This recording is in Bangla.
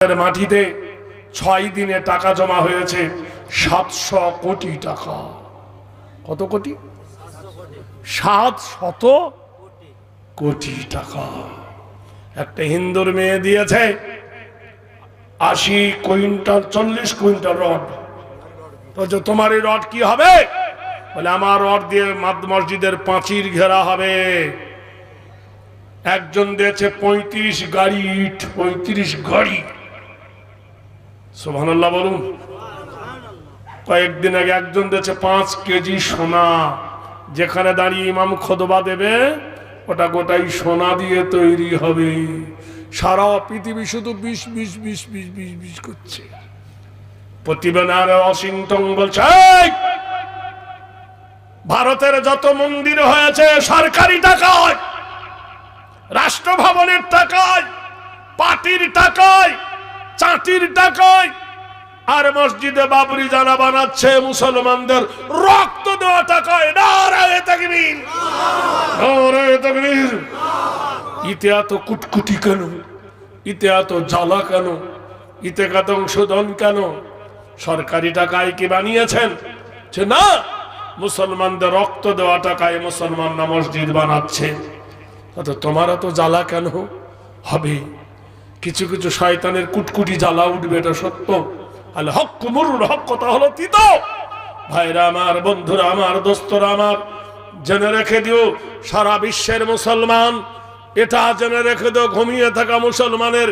মাটিতে 6 দিনে টাকা জমা হয়েছে 700 কোটি টাকা। কত কোটি? 700 কোটি টাকা। একটা হিন্দুর মেয়ে দিয়েছে 80 কুইন্টাল 40 কুইন্টাল রড। তো যে তোমার এই রড কি হবে? বলে আমার রড দিয়ে মসজিদের পাঁচির ঘেরা হবে। একজন দিয়েছে 35 গাড়ি ইট, 35 গাড়ি। সুবহানাল্লাহ বলুন। কয়েকদিন আগে একজন দিয়েছে 5 কেজি সোনা। যেখানে দাঁড়িয়ে ইমাম খুতবা দেবে ওটা গোটাই সোনা দিয়ে তৈরি হবে। সারা পৃথিবী শুধু 20 করছে। প্রতিবেদন ওয়াশিংটন বলছে ভারতের যত মন্দির হয়েছে সরকারি টাকায়, রাষ্ট্রভবনের টাকায়, পার্টির টাকায়, চাটির টাকায়, আর মসজিদে বাবরি জানা বানাচ্ছে মুসলমানদের রক্ত দেওয়া টাকায়। নারায়ে তাকবীর, নারায়ে তাকবীর। ইতে এত কুটকুটি কেন? ইতে এত জ্বালা কেন? ইতে এত শোধন কেন? সরকারি টাকায় কি বানিয়েছেন? না, মুসলমানদের রক্ত দেওয়া টাকায় মুসলমানরা মসজিদ বানাচ্ছে। তোমার তো জ্বালা কেন হবে? কিছু কিছু শয়তানের কুটকুটি জ্বালা উঠবে, এটা সত্য। আল হক মুরুল হক, কথা হলো তিত। ভাইরা আমার, বন্ধুরা আমার, দোস্তরা আমার, জেনে রেখে দিও সারা বিশ্বের মুসলমান, এটা জেনে রেখে দিও ঘুমিয়ে থাকা মুসলমানের